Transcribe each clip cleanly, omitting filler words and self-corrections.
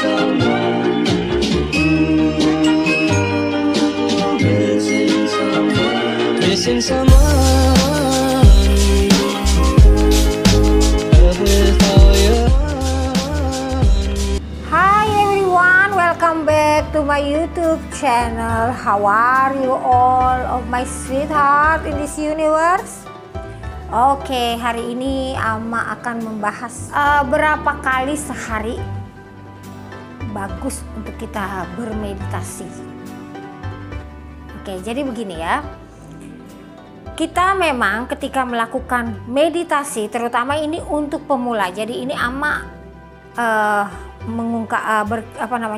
someone, missing someone, with all your. Hi everyone, welcome back to my YouTube channel. How are you all of my sweetheart in this universe? Oke, hari ini Ama akan membahas berapa kali sehari bagus untuk kita bermeditasi. Oke, jadi begini ya. Kita memang ketika melakukan meditasi, terutama ini untuk pemula. Jadi ini Ama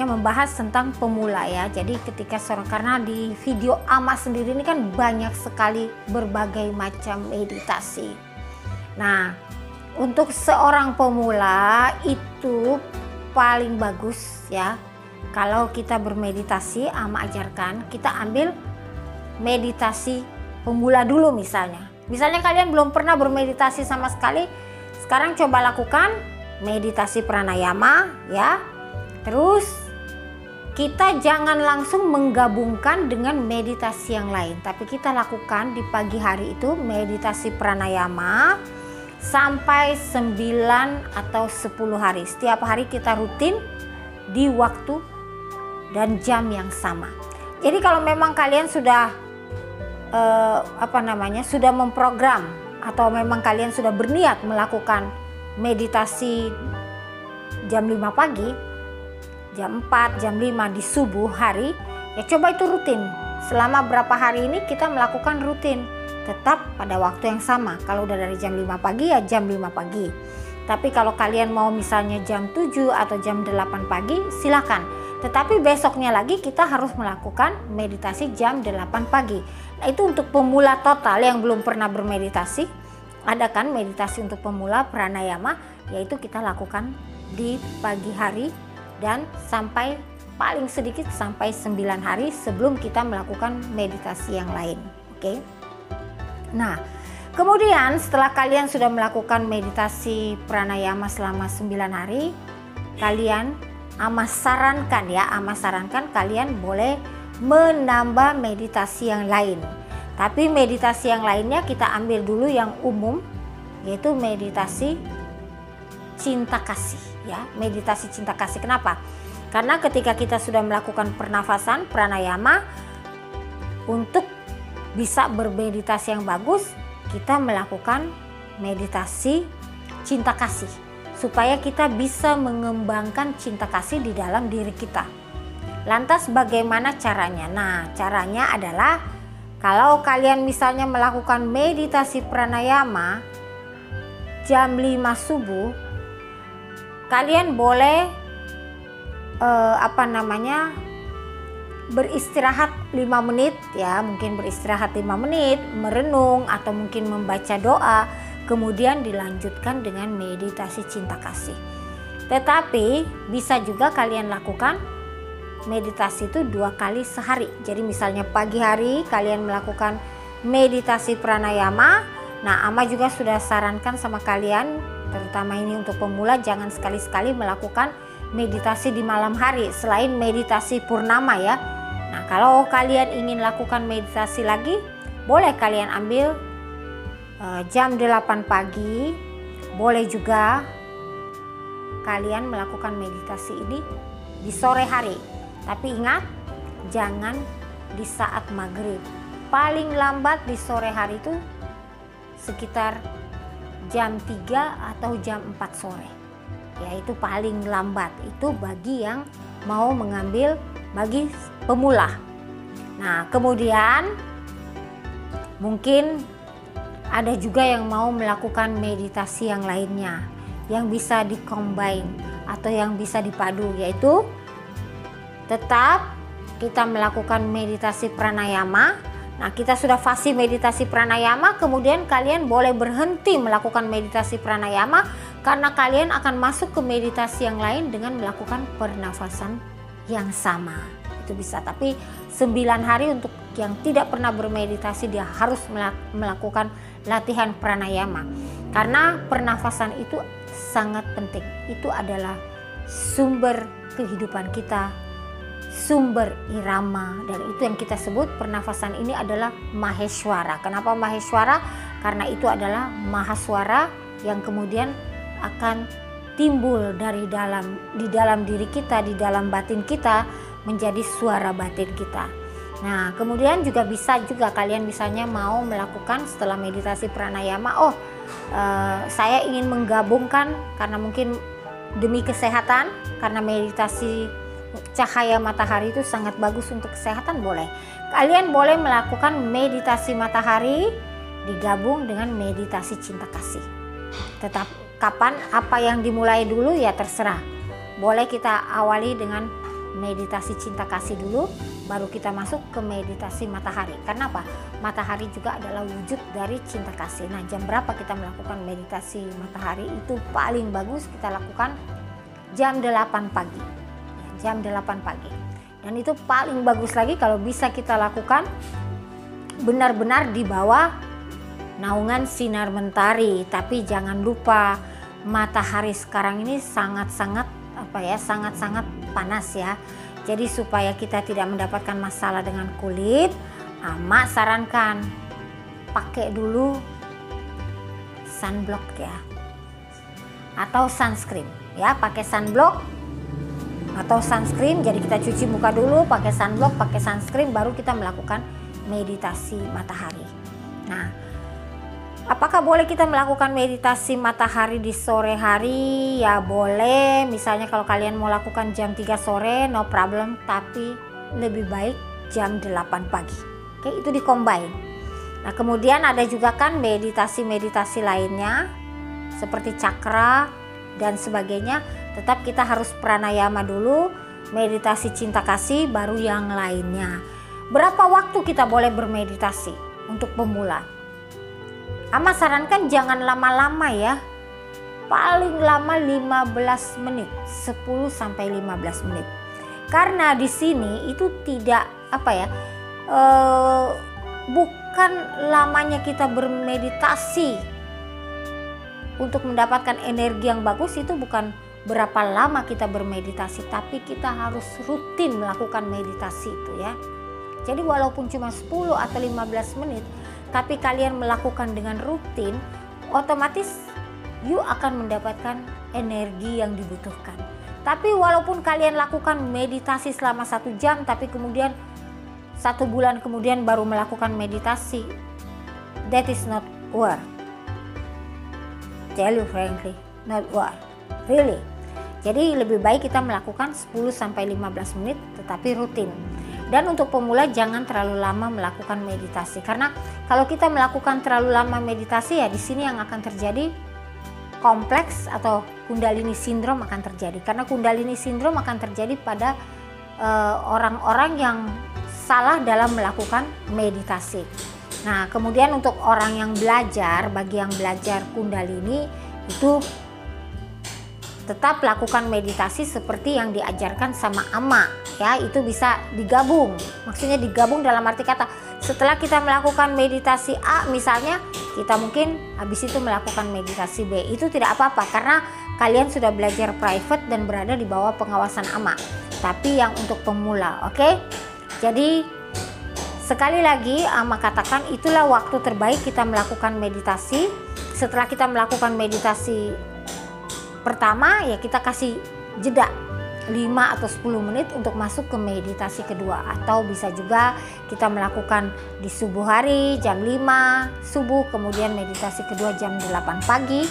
membahas tentang pemula ya. Jadi ketika karena di video Ama sendiri ini kan banyak sekali berbagai macam meditasi. Nah, untuk seorang pemula itu paling bagus ya. Kalau kita bermeditasi, Ama ajarkan kita ambil meditasi pemula dulu misalnya. Misalnya kalian belum pernah bermeditasi sama sekali, sekarang coba lakukan meditasi pranayama ya. Terus kita jangan langsung menggabungkan dengan meditasi yang lain, tapi kita lakukan di pagi hari itu meditasi pranayama sampai 9 atau 10 hari. Setiap hari kita rutin di waktu dan jam yang sama. Jadi kalau memang kalian sudah sudah memprogram atau memang kalian sudah berniat melakukan meditasi jam 5 pagi, jam 4, jam 5 di subuh hari, ya coba itu rutin. Selama berapa hari ini kita melakukan rutin tetap pada waktu yang sama. Kalau udah dari jam 5 pagi ya jam 5 pagi. Tapi kalau kalian mau misalnya jam 7 atau jam 8 pagi silakan. Tetapi besoknya lagi kita harus melakukan meditasi jam 8 pagi. Nah, itu untuk pemula total yang belum pernah bermeditasi. Ada kan meditasi untuk pemula pranayama, yaitu kita lakukan di pagi hari dan sampai paling sedikit sampai 9 hari sebelum kita melakukan meditasi yang lain. Oke. Nah, kemudian setelah kalian sudah melakukan meditasi pranayama selama 9 hari, Ama sarankan kalian boleh menambah meditasi yang lain. Tapi meditasi yang lainnya kita ambil dulu yang umum, yaitu meditasi cinta kasih ya. Meditasi cinta kasih. Kenapa? Karena ketika kita sudah melakukan pernafasan pranayama, untuk bisa bermeditasi yang bagus, kita melakukan meditasi cinta kasih, supaya kita bisa mengembangkan cinta kasih di dalam diri kita. Lantas bagaimana caranya? Nah, caranya adalah kalau kalian misalnya melakukan meditasi pranayama jam 5 subuh, kalian boleh beristirahat 5 menit ya, mungkin beristirahat 5 menit, merenung atau mungkin membaca doa. Kemudian dilanjutkan dengan meditasi cinta kasih. Tetapi bisa juga kalian lakukan meditasi itu 2 kali sehari. Jadi misalnya pagi hari kalian melakukan meditasi pranayama. Nah, Ama juga sudah sarankan sama kalian, terutama ini untuk pemula, jangan sekali-sekali melakukan meditasi di malam hari selain meditasi purnama ya. Nah, kalau kalian ingin lakukan meditasi lagi, boleh kalian ambil jam 8 pagi. Boleh juga kalian melakukan meditasi ini di sore hari. Tapi ingat, jangan di saat maghrib. Paling lambat di sore hari itu sekitar jam 3 atau jam 4 sore. Ya, itu paling lambat. Itu bagi yang mau mengambil, bagi pemula. Nah, kemudian mungkin ada juga yang mau melakukan meditasi yang lainnya yang bisa di-combine atau yang bisa dipadu, yaitu tetap kita melakukan meditasi pranayama. Nah, kita sudah fasih meditasi pranayama, kemudian kalian boleh berhenti melakukan meditasi pranayama karena kalian akan masuk ke meditasi yang lain dengan melakukan pernafasan yang sama. Itu bisa, tapi 9 hari untuk yang tidak pernah bermeditasi dia harus melakukan latihan pranayama. Karena pernafasan itu sangat penting. Itu adalah sumber kehidupan kita, sumber irama, dan itu yang kita sebut pernafasan ini adalah Maheshwara. Kenapa Maheshwara? Karena itu adalah mahaswara yang kemudian akan timbul di dalam diri kita, di dalam batin kita, menjadi suara batin kita. Nah, kemudian juga bisa juga kalian misalnya mau melakukan setelah meditasi pranayama, saya ingin menggabungkan karena mungkin demi kesehatan, karena meditasi cahaya matahari itu sangat bagus untuk kesehatan, boleh. Kalian boleh melakukan meditasi matahari digabung dengan meditasi cinta kasih. Tetap kapan, apa yang dimulai dulu ya terserah. Boleh kita awali dengan meditasi cinta kasih dulu, baru kita masuk ke meditasi matahari. Karena apa? Matahari juga adalah wujud dari cinta kasih. Nah, jam berapa kita melakukan meditasi matahari? Itu paling bagus kita lakukan jam 8 pagi. Jam 8 pagi. Dan itu paling bagus lagi kalau bisa kita lakukan benar-benar di bawah naungan sinar mentari. Tapi jangan lupa matahari sekarang ini sangat-sangat sangat-sangat panas ya. Jadi supaya kita tidak mendapatkan masalah dengan kulit, Ama sarankan pakai dulu sunblock ya, atau sunscreen ya. Pakai sunblock atau sunscreen, jadi kita cuci muka dulu, pakai sunblock, pakai sunscreen, baru kita melakukan meditasi matahari. Nah, apakah boleh kita melakukan meditasi matahari di sore hari? Ya boleh, misalnya kalau kalian mau lakukan jam 3 sore, no problem, tapi lebih baik jam 8 pagi. Oke, itu di-combine. Nah, kemudian ada juga kan meditasi-meditasi lainnya seperti cakra dan sebagainya. Tetap kita harus pranayama dulu, meditasi cinta kasih, baru yang lainnya. Berapa waktu kita boleh bermeditasi untuk pemula? Ama sarankan jangan lama-lama ya, paling lama 15 menit, 10 sampai 15 menit. Karena di sini itu tidak bukan lamanya kita bermeditasi untuk mendapatkan energi yang bagus, itu bukan berapa lama kita bermeditasi, tapi kita harus rutin melakukan meditasi itu ya. Jadi walaupun cuma 10 atau 15 menit, tapi kalian melakukan dengan rutin, otomatis you akan mendapatkan energi yang dibutuhkan. Tapi walaupun kalian lakukan meditasi selama 1 jam, tapi kemudian 1 bulan kemudian baru melakukan meditasi, that is not worth. Tell you frankly, not worth. Really. Jadi lebih baik kita melakukan 10 sampai 15 menit tetapi rutin. Dan untuk pemula jangan terlalu lama melakukan meditasi, karena kalau kita melakukan terlalu lama meditasi ya di sini yang akan terjadi kompleks atau kundalini sindrom akan terjadi. Karena kundalini sindrom akan terjadi pada orang-orang yang salah dalam melakukan meditasi. Nah, kemudian untuk orang yang belajar, bagi yang belajar kundalini itu tetap lakukan meditasi seperti yang diajarkan sama Ama ya, itu bisa digabung. Maksudnya digabung dalam arti kata, setelah kita melakukan meditasi A misalnya, kita mungkin habis itu melakukan meditasi B. Itu tidak apa-apa karena kalian sudah belajar private dan berada di bawah pengawasan Ama. Tapi yang untuk pemula, oke? Jadi sekali lagi Ama katakan, itulah waktu terbaik kita melakukan meditasi. Setelah kita melakukan meditasi pertama ya kita kasih jeda 5 atau 10 menit untuk masuk ke meditasi kedua, atau bisa juga kita melakukan di subuh hari jam 5 subuh, kemudian meditasi kedua jam 8 pagi,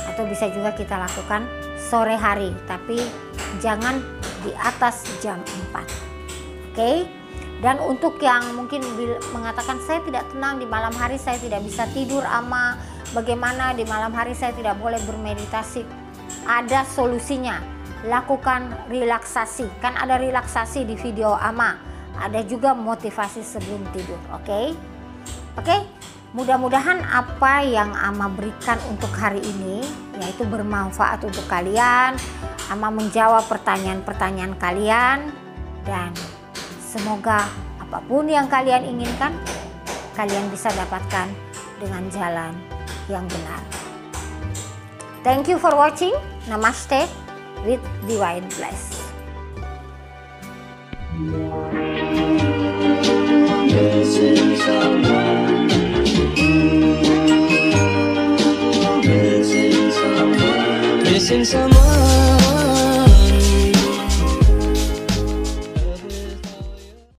atau bisa juga kita lakukan sore hari tapi jangan di atas jam 4. Oke? Dan untuk yang mungkin mengatakan saya tidak tenang di malam hari, saya tidak bisa tidur, Ama, bagaimana di malam hari saya tidak boleh bermeditasi? Ada solusinya, lakukan relaksasi. Kan ada relaksasi di video Ama, ada juga motivasi sebelum tidur. Oke? Mudah-mudahan apa yang Ama berikan untuk hari ini yaitu bermanfaat untuk kalian. Ama menjawab pertanyaan-pertanyaan kalian, dan semoga apapun yang kalian inginkan kalian bisa dapatkan dengan jalan yang benar. Thank you for watching. Namaste. with Divine Bless. Blessings on